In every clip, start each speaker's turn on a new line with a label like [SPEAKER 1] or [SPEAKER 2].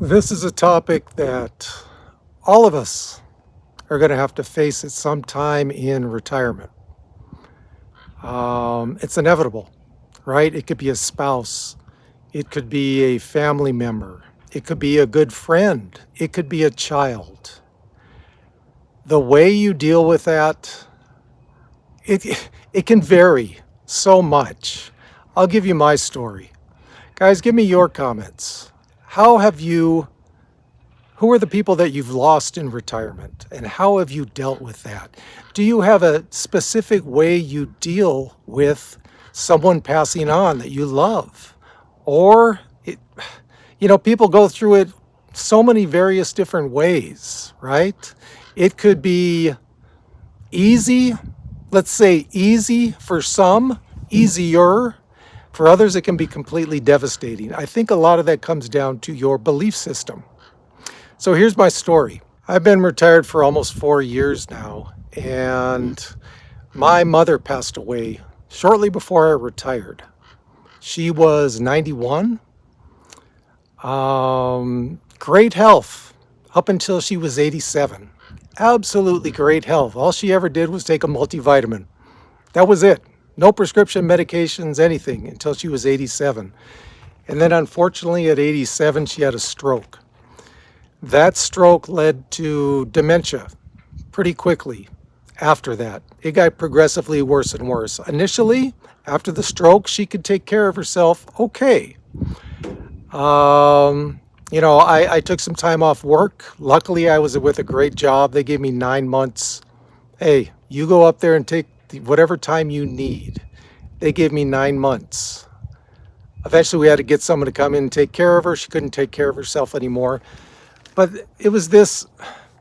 [SPEAKER 1] This is a topic that all of us are going to have to face at some time in retirement. It's inevitable, right? It could be a spouse, it could be a family member, it could be a good friend, it could be a child. The way you deal with that, it can vary so much. I'll give you my story. Guys, give me your comments. How have you Who are the people that you've lost in retirement, and how have you dealt with that? Do you have a specific way you deal with someone passing on that you love? Or, people go through it so many various different ways, right? It could be easy, let's say easy for some, easier. For others, it can be completely devastating. I think a lot of that comes down to your belief system. So here's my story. I've been retired for almost 4 years now, and my mother passed away shortly before I retired. She was 91. Great health up until she was 87. Absolutely great health. All she ever did was take a multivitamin. That was it. No prescription medications, anything, until she was 87. And then unfortunately at 87, she had a stroke. That stroke led to dementia pretty quickly after that. It got progressively worse and worse. Initially, after the stroke, she could take care of herself okay. I took some time off work. Luckily, I was with a great job. They gave me 9 months. Hey, you go up there and take whatever time you need. They gave me 9 months. Eventually, we had to get someone to come in and take care of her. She couldn't take care of herself anymore. But it was this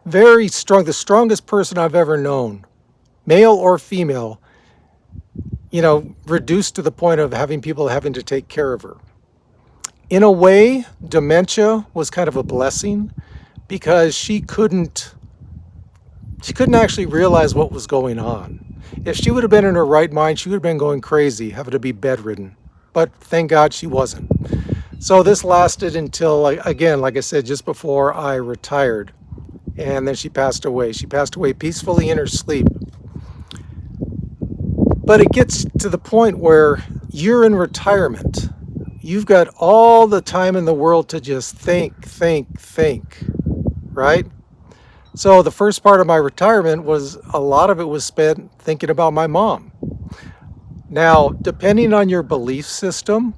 [SPEAKER 1] very strong, the strongest person I've ever known, male or female, reduced to the point of having people having to take care of her. In a way, dementia was kind of a blessing because she couldn't actually realize what was going on. If she would have been in her right mind, she would have been going crazy, having to be bedridden. But thank God she wasn't. So this lasted until, again, like I said, just before I retired. And then she passed away. She passed away peacefully in her sleep. But it gets to the point where you're in retirement. You've got all the time in the world to just think, right? So the first part of my retirement a lot of it was spent thinking about my mom. Now, depending on your belief system,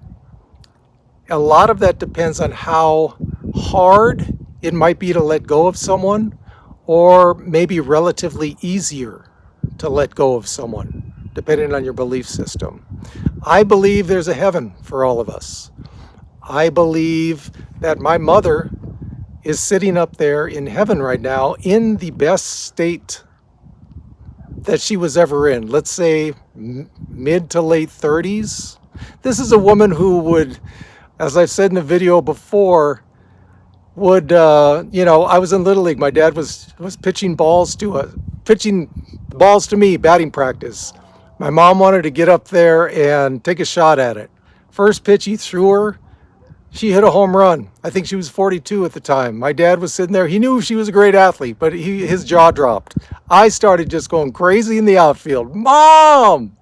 [SPEAKER 1] a lot of that depends on how hard it might be to let go of someone, or maybe relatively easier to let go of someone, depending on your belief system. I believe there's a heaven for all of us. I believe that my mother is sitting up there in heaven right now in the best state that she was ever in. Let's say mid to late 30s. This is a woman who would, as I've said in a video before, I was in Little League. My dad was pitching balls to me, batting practice. My mom wanted to get up there and take a shot at it. First pitch he threw her, she hit a home run. I think she was 42 at the time. My dad was sitting there. He knew she was a great athlete, but his jaw dropped. I started just going crazy in the outfield. Mom!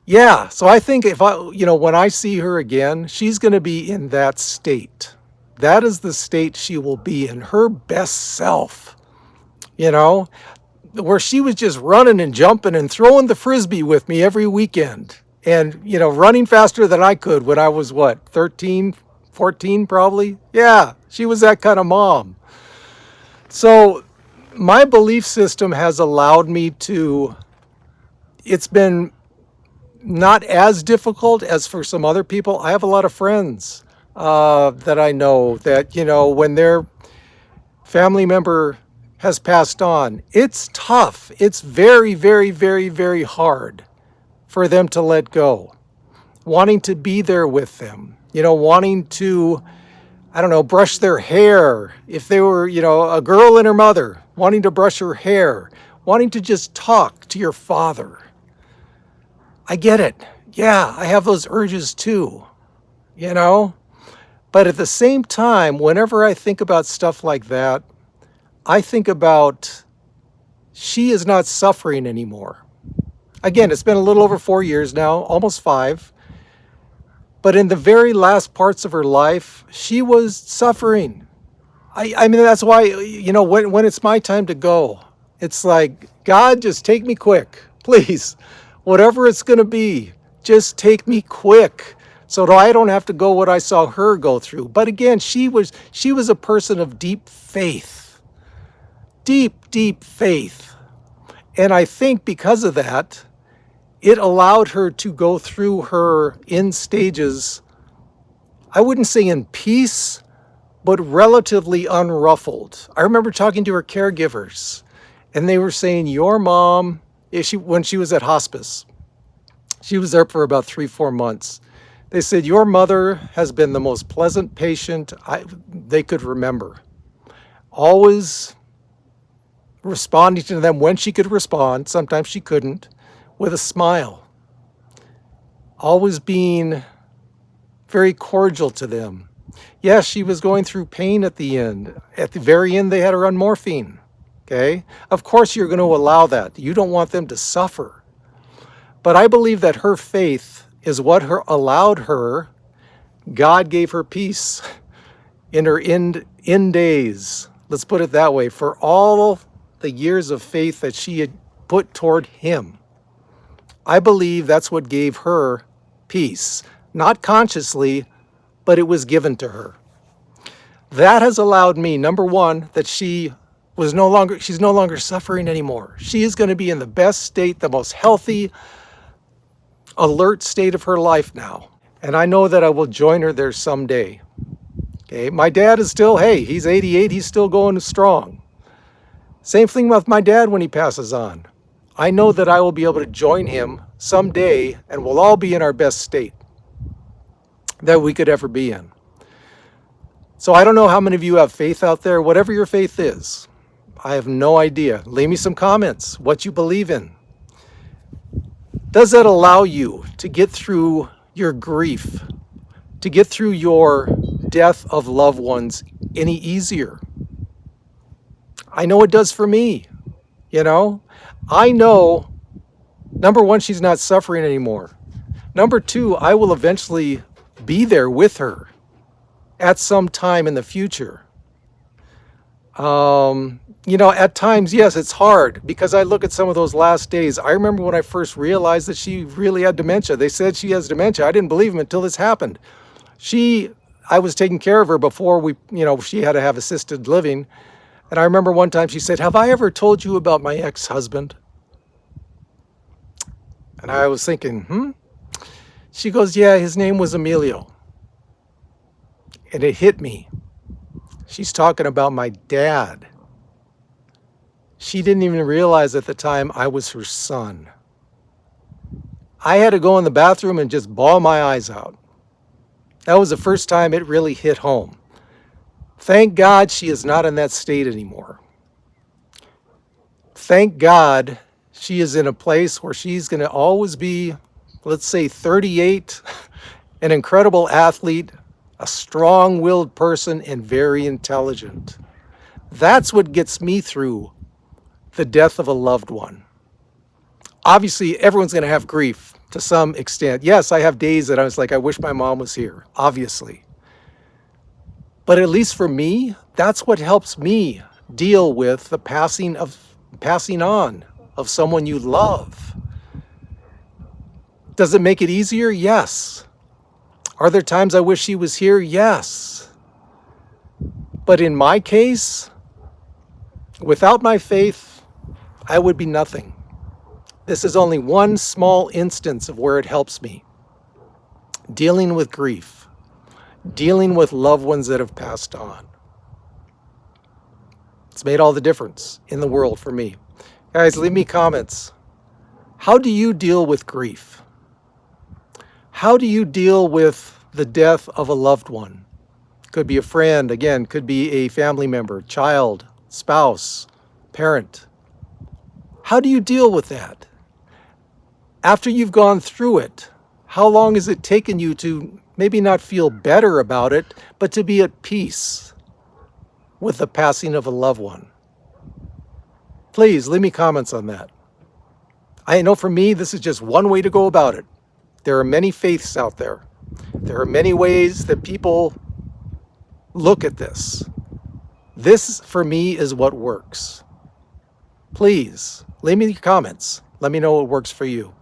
[SPEAKER 1] Yeah, so I think when I see her again, she's going to be in that state. That is the state she will be in, her best self, where she was just running and jumping and throwing the frisbee with me every weekend and, running faster than I could when I was 13, 14 probably? Yeah, she was that kind of mom. So my belief system has allowed me it's been not as difficult as for some other people. I have a lot of friends that I know that, when their family member has passed on, it's tough. It's very, very, very, very hard for them to let go. Wanting to be there with them, wanting to, brush their hair. If they were, a girl and her mother, wanting to brush her hair, wanting to just talk to your father. I get it. Yeah, I have those urges too, But at the same time, whenever I think about stuff like that, I think about she is not suffering anymore. Again, it's been a little over 4 years now, almost 5. But in the very last parts of her life, she was suffering. I mean, that's why, when it's my time to go, it's like, God, just take me quick, please. Whatever it's going to be, just take me quick so that I don't have to go what I saw her go through. But again, she was a person of deep faith, deep faith. And I think because of that, it allowed her to go through her end stages, I wouldn't say in peace, but relatively unruffled. I remember talking to her caregivers, and they were saying, your mom, when she was at hospice, she was there for about 3-4 months. They said, your mother has been the most pleasant patient they could remember. Always responding to them when she could respond, sometimes she couldn't, with a smile. Always being very cordial to them. Yes, she was going through pain at the end. At the very end, they had her on morphine. Okay? Of course, you're going to allow that. You don't want them to suffer. But I believe that her faith is what allowed her. God gave her peace in her end days. Let's put it that way. For all the years of faith that she had put toward him, I believe that's what gave her peace. Not consciously, but it was given to her. That has allowed me, number one, that she's no longer suffering anymore. She is going to be in the best state, the most healthy, alert state of her life now. And I know that I will join her there someday. Okay, my dad is still, he's 88, he's still going strong. Same thing with my dad when he passes on. I know that I will be able to join him someday, and we'll all be in our best state that we could ever be in. So I don't know how many of you have faith out there. Whatever your faith is, I have no idea. Leave me some comments, what you believe in. Does that allow you to get through your grief, to get through your death of loved ones any easier? I know it does for me. I know, number one, she's not suffering anymore. Number two, I will eventually be there with her at some time in the future. At times, yes, it's hard because I look at some of those last days. I remember when I first realized that she really had dementia. They said she has dementia. I didn't believe them until this happened. I was taking care of her before she had to have assisted living. And I remember one time she said, have I ever told you about my ex-husband? And I was thinking, She goes, yeah, his name was Emilio. And it hit me. She's talking about my dad. She didn't even realize at the time I was her son. I had to go in the bathroom and just bawl my eyes out. That was the first time it really hit home. Thank God she is not in that state anymore. Thank God she is in a place where she's going to always be, let's say 38, an incredible athlete, a strong-willed person, and very intelligent. That's what gets me through the death of a loved one. Obviously, everyone's going to have grief to some extent. Yes, I have days that I was like, I wish my mom was here, obviously. But at least for me, that's what helps me deal with the passing on of someone you love. Does it make it easier? Yes. Are there times I wish she was here? Yes. But in my case, without my faith, I would be nothing. This is only one small instance of where it helps me. Dealing with grief, dealing with loved ones that have passed on. It's made all the difference in the world for me. Guys, leave me comments. How do you deal with grief? How do you deal with the death of a loved one? Could be a friend, again, could be a family member, child, spouse, parent. How do you deal with that? After you've gone through it, how long has it taken you to maybe not feel better about it, but to be at peace with the passing of a loved one? Please leave me comments on that. I know for me, this is just one way to go about it. There are many faiths out there. There are many ways that people look at this. This, for me, is what works. Please leave me comments. Let me know what works for you.